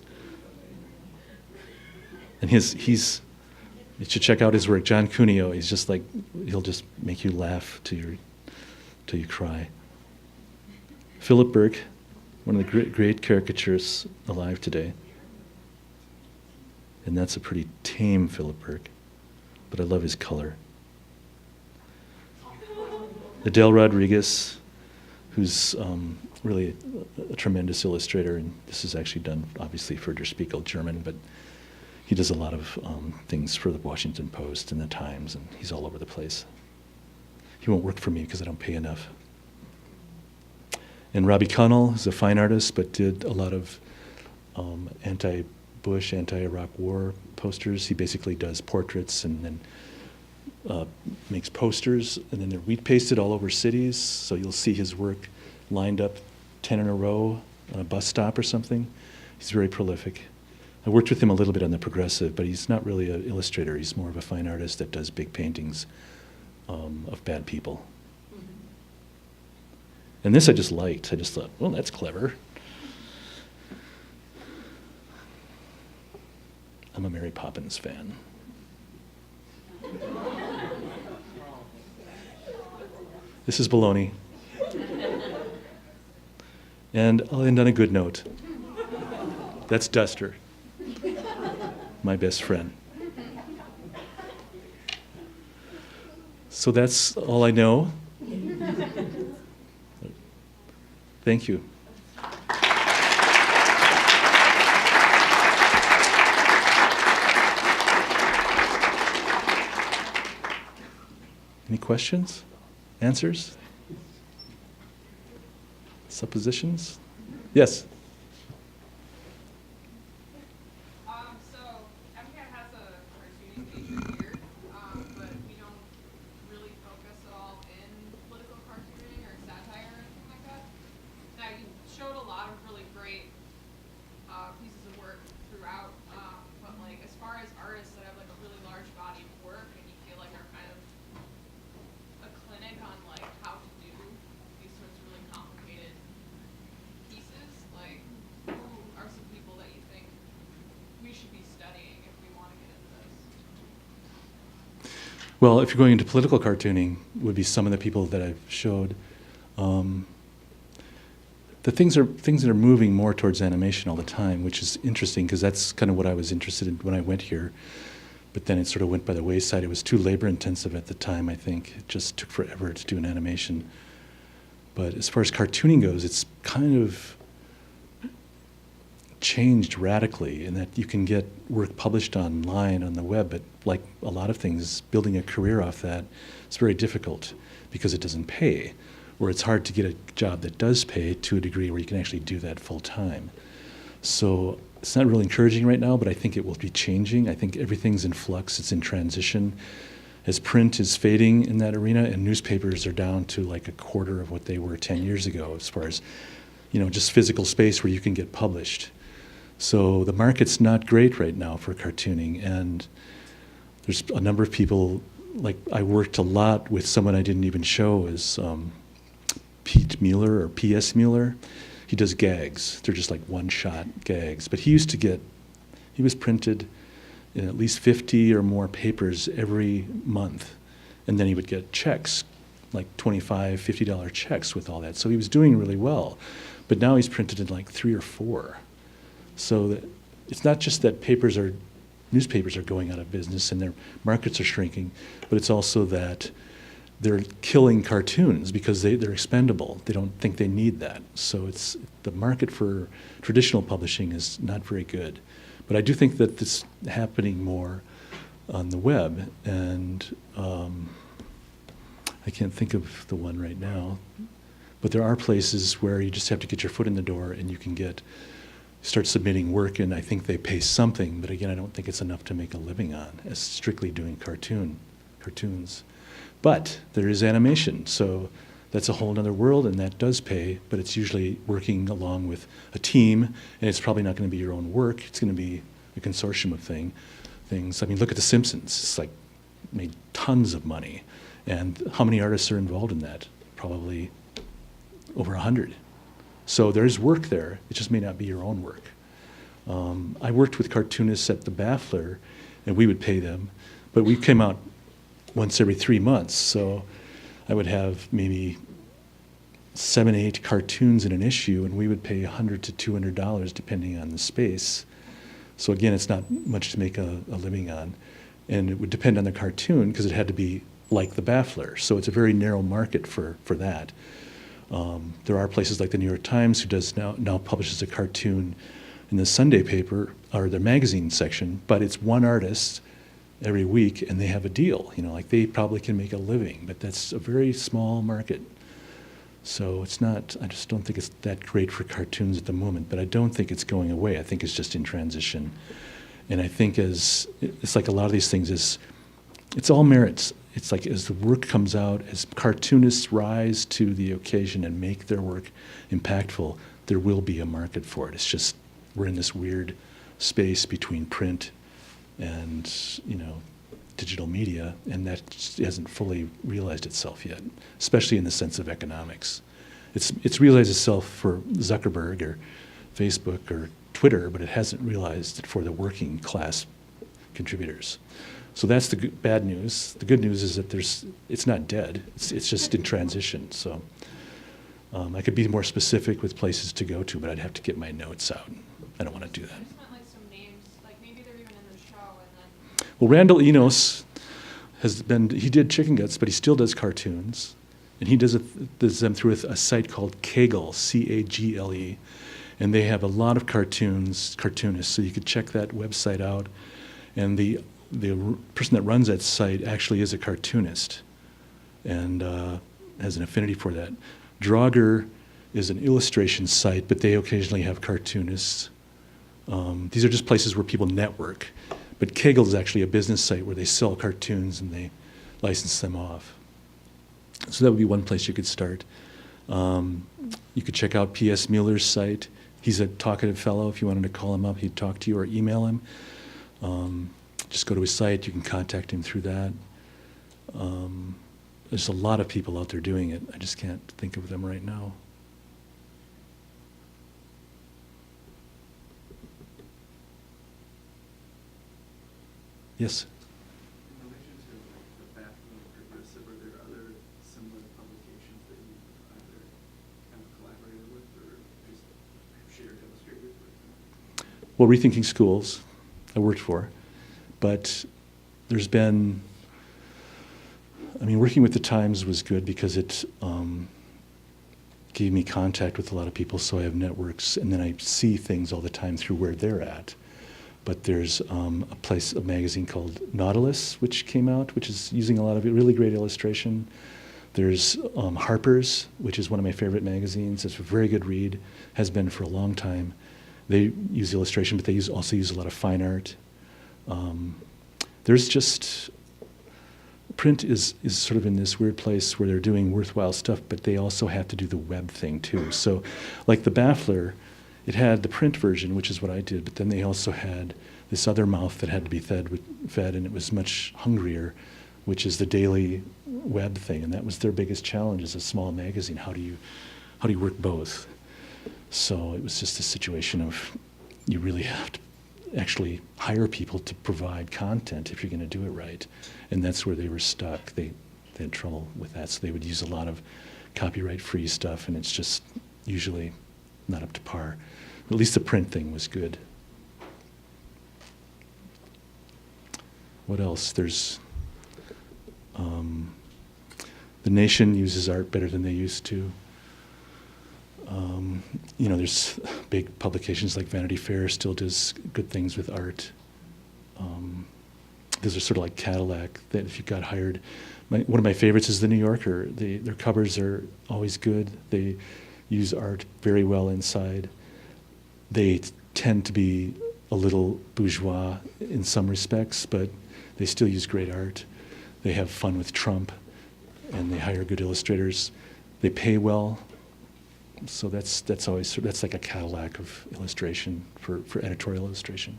And you should check out his work. John Cuneo, he's just like, he'll just make you laugh till you cry. Phillip Burke, one of the great caricaturists alive today. And that's a pretty tame Phillip Burke, but I love his color. Adele Rodriguez, who's really a tremendous illustrator, and this is actually done, obviously, for Der Spiegel German, but he does a lot of things for the Washington Post and the Times, and he's all over the place. He won't work for me because I don't pay enough. And Robbie Connell is a fine artist, but did a lot of anti-Bush, anti-Iraq war posters. He basically does portraits and then makes posters, and then they're wheat pasted all over cities, so you'll see his work lined up 10 in a row on a bus stop or something. He's very prolific. I worked with him a little bit on the Progressive, but he's not really an illustrator. He's more of a fine artist that does big paintings of bad people. And this I just liked. I just thought, well, that's clever. I'm a Mary Poppins fan. This is baloney. And I'll end on a good note. That's Duster, my best friend. So that's all I know. Thank you. Any questions? Answers? Suppositions? Yes? So MCAT has a cartooning major here, but we don't really focus at all in political cartooning or satire or anything like that. Now, you showed a lot of really great pieces of work throughout, but like as far as artists that have like a really large body of work and you feel like are kind of a clinic on like how to do these sorts of really complicated pieces, like who are some people that you think we should be studying if we want to get into this? Well, if you're going into political cartooning, would be some of the people that I've showed. The things that are moving more towards animation all the time, which is interesting because that's kind of what I was interested in when I went here. But then it sort of went by the wayside. It was too labor intensive at the time, I think. It just took forever to do an animation. But as far as cartooning goes, it's kind of changed radically in that you can get work published online on the web, but like a lot of things, building a career off that is very difficult because it doesn't pay, or it's hard to get a job that does pay to a degree where you can actually do that full time. So it's not really encouraging right now, but I think it will be changing. I think everything's in flux, it's in transition. As print is fading in that arena and newspapers are down to like a quarter of what they were 10 years ago as far as, just physical space where you can get published. So the market's not great right now for cartooning, and there's a number of people, like I worked a lot with someone I didn't even show is Pete Mueller or P.S. Mueller. He does gags. They're just like one-shot gags. But he was printed in at least 50 or more papers every month. And then he would get checks, like $25, $50 checks with all that. So he was doing really well. But now he's printed in like 3 or 4. So that it's not just that newspapers are going out of business and their markets are shrinking, but it's also that they're killing cartoons because they're expendable. They don't think they need that. So the market for traditional publishing is not very good. But I do think that this is happening more on the web, and I can't think of the one right now. But there are places where you just have to get your foot in the door and you can start submitting work, and I think they pay something, but again, I don't think it's enough to make a living on as strictly doing cartoons. But there is animation, so that's a whole other world, and that does pay, but it's usually working along with a team, and it's probably not going to be your own work. It's going to be a consortium of things. I mean, look at The Simpsons. It's like made tons of money, and how many artists are involved in that? Probably over 100. So there's work there. It just may not be your own work. I worked with cartoonists at the Baffler, and we would pay them, but we came out once every 3 months. So I would have maybe 7, 8 cartoons in an issue, and we would pay $100 to $200 depending on the space. So again, it's not much to make a living on. And it would depend on the cartoon because it had to be like the Baffler. So it's a very narrow market for that. There are places like the New York Times who does now publishes a cartoon in the Sunday paper or their magazine section, but it's one artist every week and they have a deal. Like they probably can make a living, but that's a very small market. So I just don't think it's that great for cartoons at the moment, but I don't think it's going away. I think it's just in transition. And I think it's like a lot of these things it's all merits. It's like as the work comes out, as cartoonists rise to the occasion and make their work impactful, there will be a market for it. It's just we're in this weird space between print and digital media, and that hasn't fully realized itself yet, especially in the sense of economics. It's realized itself for Zuckerberg or Facebook or Twitter, but it hasn't realized it for the working class contributors. So that's the bad news. The good news is that it's not dead. It's just in transition. So I could be more specific with places to go to, but I'd have to get my notes out. I don't want to do that. I just meant like some names, like maybe they're even in the show, and then Well, Randall Enos he did Chicken Guts, but he still does cartoons. And he does them through a site called Kaggle, Cagle. And they have a lot of cartoonists, so you could check that website out. And the person that runs that site actually is a cartoonist and has an affinity for that. Draugr is an illustration site, but they occasionally have cartoonists. These are just places where people network. But Kaggle is actually a business site where they sell cartoons and they license them off. So that would be one place you could start. You could check out P.S. Mueller's site. He's a talkative fellow. If you wanted to call him up, he'd talk to you or email him. Just go to his site. You can contact him through that. There's a lot of people out there doing it. I just can't think of them right now. Yes? In relation to the bathroom or Hyssop, are there other similar publications that you either kind of collaborated with or just shared illustrators with? Well, Rethinking Schools, I worked for. But there's been, working with the Times was good because it gave me contact with a lot of people, so I have networks, and then I see things all the time through where they're at. But there's a magazine called Nautilus, which came out, which is using a lot of really great illustration. There's Harper's, which is one of my favorite magazines. It's a very good read, has been for a long time. They use illustration, but they also use a lot of fine art. There's just, print is sort of in this weird place where they're doing worthwhile stuff, but they also have to do the web thing too. So like the Baffler, it had the print version, which is what I did, but then they also had this other mouth that had to be fed, and it was much hungrier, which is the daily web thing, and that was their biggest challenge as a small magazine. How do you work both? So it was just a situation of you really have to actually hire people to provide content if you're going to do it right, and that's where they were stuck. They had trouble with that, so they would use a lot of copyright-free stuff, and it's just usually not up to par. At least the print thing was good. What else? There's The Nation uses art better than they used to. There's big publications like Vanity Fair still does good things with art. Those are sort of like Cadillac, that if you got hired. One of my favorites is The New Yorker. Their covers are always good. They use art very well inside. They tend to be a little bourgeois in some respects, but they still use great art. They have fun with Trump, and they hire good illustrators. They pay well. So that's like a Cadillac of illustration for editorial illustration.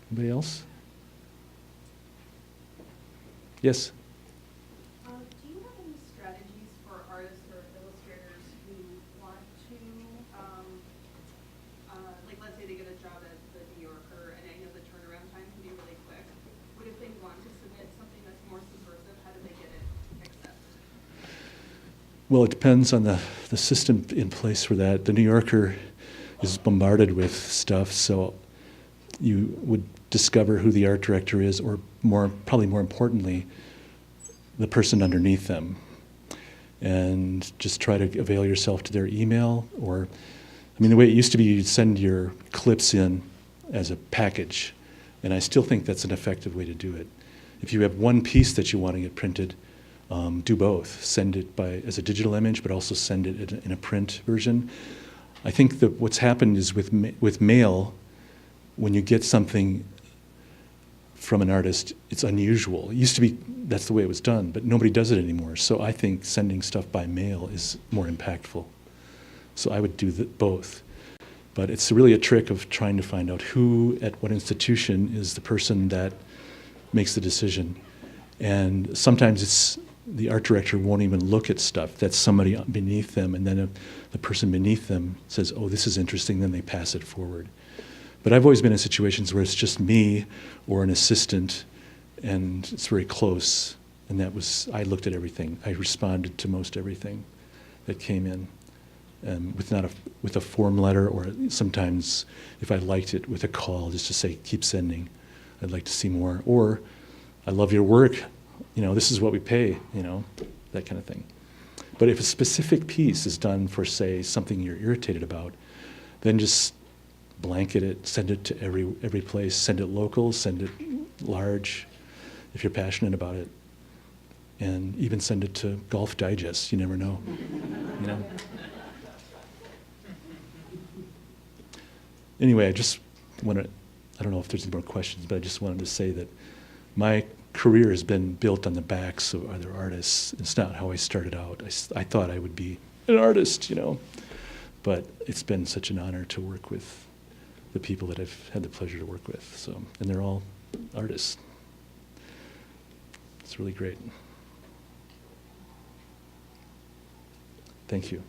Anybody else? Yes? Do you have any strategies for artists or illustrators who want to, like let's say they get a job at the New Yorker, and I know the turnaround time can be really quick. But if they want to submit something that's more subversive, how do they get it accepted? Well, it depends on the system in place for that. The New Yorker is bombarded with stuff, so you would discover who the art director is, or probably more importantly, the person underneath them, and just try to avail yourself to their email. Or, the way it used to be, you'd send your clips in as a package, and I still think that's an effective way to do it. If you have one piece that you want to get printed, do both. Send it as a digital image, but also send it in a print version. I think that what's happened is with mail, when you get something from an artist, it's unusual. It used to be that's the way it was done, but nobody does it anymore. So I think sending stuff by mail is more impactful. So I would do both. But it's really a trick of trying to find out who at what institution is the person that makes the decision. And sometimes it's the art director won't even look at stuff that's somebody beneath them, and then if the person beneath them says, oh, this is interesting, then they pass it forward. But I've always been in situations where it's just me or an assistant, and it's very close, and I looked at everything. I responded to most everything that came in, with a form letter, or sometimes if I liked it, with a call, just to say, keep sending. I'd like to see more, or I love your work. This is what we pay, that kind of thing. But if a specific piece is done for, say, something you're irritated about, then just blanket it, send it to every place, send it local, send it large, if you're passionate about it, and even send it to Golf Digest. You never know, Anyway, I just want to, I don't know if there's any more questions, but I just wanted to say that my career has been built on the backs of other artists. It's not how I started out. I thought I would be an artist, but it's been such an honor to work with the people that I've had the pleasure to work with. So, and they're all artists. It's really great. Thank you.